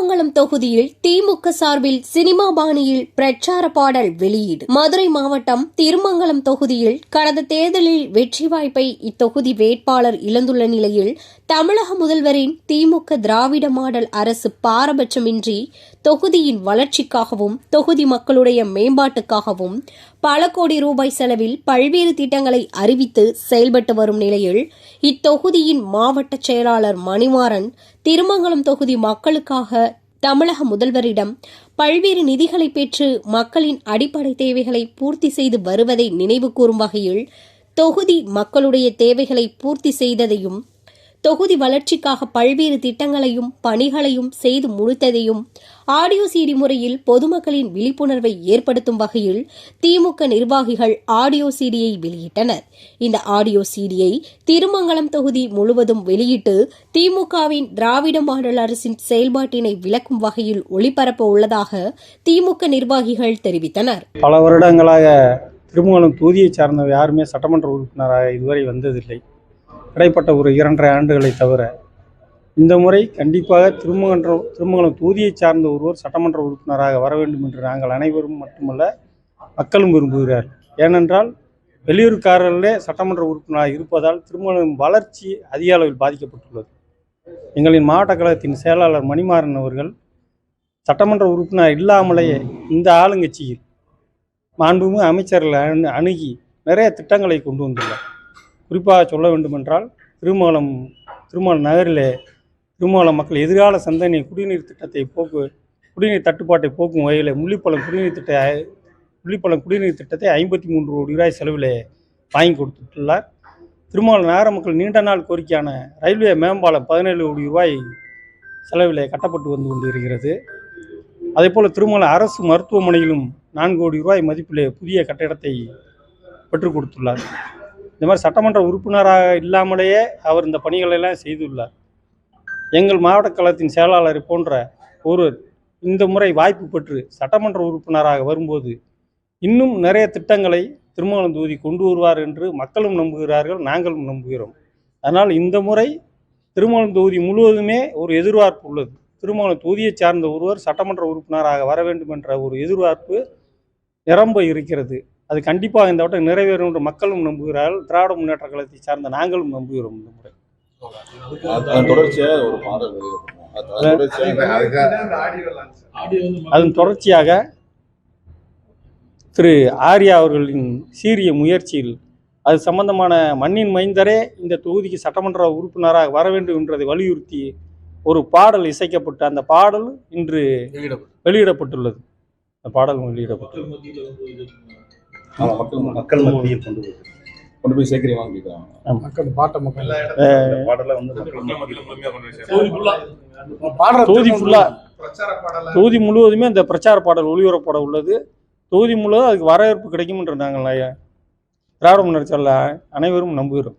திருமங்கலம் தொகுதியில் திமுக சார்பில் சினிமா பாணியில் பிரச்சார பாடல் வெளியீடு. மதுரை மாவட்டம் திருமங்கலம் தொகுதியில் கடந்த தேர்தலில் வெற்றி வாய்ப்பை இத்தொகுதி வேட்பாளர் இழந்துள்ள நிலையில் தமிழக முதல்வரின் திமுக திராவிட மாடல் அரசு பாரபட்சமின்றி தொகுதியின் வளர்ச்சிக்காகவும் தொகுதி மக்களுடைய மேம்பாட்டுக்காகவும் பல கோடி ரூபாய் செலவில் பல்வேறு திட்டங்களை அறிவித்து செயல்பட்டு வரும் நிலையில் இத்தொகுதியின் மாவட்ட செயலாளர் மணிமாறன் திருமங்கலம் தொகுதி மக்களுக்காக தமிழக முதல்வரிடம் பல்வேறு நிதிகளை பெற்று மக்களின் அடிப்படை தேவைகளை பூர்த்தி செய்து வருவதை நினைவு கூறும் வகையில் தொகுதி மக்களுடைய தேவைகளை பூர்த்தி செய்ததையும் தொகுதி வளர்ச்சிக்காக பல்வேறு திட்டங்களையும் பணிகளையும் செய்து முடித்ததையும் ஆடியோ சிடி முறையில் பொதுமக்களின் விழிப்புணர்வை ஏற்படுத்தும் வகையில் திமுக நிர்வாகிகள் ஆடியோ சிடியை வெளியிட்டனர். இந்த ஆடியோ சிடியை திருமங்கலம் தொகுதி முழுவதும் வெளியிட்டு திமுகவின் திராவிட மாடல் அரசின் செயல்பாட்டினை விளக்கும் வகையில் ஒளிபரப்ப உள்ளதாக திமுக நிர்வாகிகள் தெரிவித்தனர். பல வருடங்களாக திருமங்கலம் தொகுதியை சார்ந்த யாருமே சட்டமன்ற உறுப்பினராக இதுவரை வந்ததில்லை. இடைப்பட்ட ஒரு 2.5 ஆண்டுகளை தவிர இந்த முறை கண்டிப்பாக திருமங்கலம் தொகுதியை சார்ந்த ஒருவர் சட்டமன்ற உறுப்பினராக வர வேண்டும் என்று நாங்கள் அனைவரும் மட்டுமல்ல மக்களும் விரும்புகிறார். ஏனென்றால் வெளியூர்காரர்களே சட்டமன்ற உறுப்பினராக இருப்பதால் திருமங்கலம் வளர்ச்சி அதிக அளவில் பாதிக்கப்பட்டுள்ளது. எங்களின் மாவட்ட கழகத்தின் செயலாளர் மணிமாறன் அவர்கள் சட்டமன்ற உறுப்பினர் இல்லாமலேயே இந்த ஆளுங்கட்சியில் மாண்புமிகு அமைச்சர்களை அணுகி நிறைய திட்டங்களை கொண்டு வந்துள்ளார். குறிப்பாக சொல்ல வேண்டுமென்றால் திருமங்கலம் நகரிலே திருமங்கலம் மக்கள் எதிர்கால சந்தனி குடிநீர் குடிநீர் தட்டுப்பாட்டை போக்கும் வகையில் முள்ளிப்பழம் குடிநீர் திட்டத்தை 53 கோடி ரூபாய் செலவில் வாங்கி கொடுத்துள்ளார். திருமங்கலம் நகர மக்கள் நீண்ட நாள் கோரிக்கையான ரயில்வே மேம்பாலம் 17 கோடி ரூபாய் செலவில் கட்டப்பட்டு வந்து கொண்டிருக்கிறது. அதேபோல் திருமங்கலம் அரசு மருத்துவமனையிலும் 4 கோடி ரூபாய் மதிப்பிலே புதிய கட்டிடத்தை பெற்றுக் கொடுத்துள்ளார். இந்த மாதிரி சட்டமன்ற உறுப்பினராக இல்லாமலேயே அவர் இந்த பணிகளெல்லாம் செய்துள்ளார். எங்கள் மாவட்ட கழகத்தின் செயலாளர் போன்ற ஒருவர் இந்த முறை வாய்ப்பு பெற்று சட்டமன்ற உறுப்பினராக வரும்போது இன்னும் நிறைய திட்டங்களை திருமங்கலம் தொகுதி கொண்டு வருவார் என்று மக்களும் நம்புகிறார்கள், நாங்களும் நம்புகிறோம். அதனால் இந்த முறை திருமங்கலம் தொகுதி முழுவதுமே ஒரு எதிர்பார்ப்பு உள்ளது. திருமங்கலம் தொகுதியை சார்ந்த ஒருவர் சட்டமன்ற உறுப்பினராக வர வேண்டும் என்ற ஒரு எதிர்பார்ப்பு நிரம்ப இருக்கிறது. அது கண்டிப்பாக இந்த வட்டம் நிறைவேறும் என்று மக்களும் நம்புகிறார்கள், திராவிட முன்னேற்ற கழகத்தை சார்ந்த நாங்களும் நம்புகிறோம். இந்த முறை அதன் தொடர்ச்சியாக திரு ஆர்யா அவர்களின் சீரிய முயற்சியில் அது சம்பந்தமான மண்ணின் மைந்தரே இந்த தொகுதிக்கு சட்டமன்ற உறுப்பினராக வர வேண்டும் என்றதை வலியுறுத்தி ஒரு பாடல் இசைக்கப்பட்டு அந்த பாடல் இன்று வெளியிடப்பட்டுள்ளது. அந்த பாடல் வெளியிடப்பட்டுள்ளது. மக்கள் மத்தியில் கொண்டு போய் சேர்க்கிறீங்க. தொகுதி முழுவதுமே இந்த பிரச்சார பாடல் ஒளிபரப்பட உள்ளது. தொகுதி முழுவதும் அதுக்கு வரவேற்பு கிடைக்கும் என்று நாங்கள் திராவிட முன்னேற்ற அனைவரும் நம்புகிறோம்.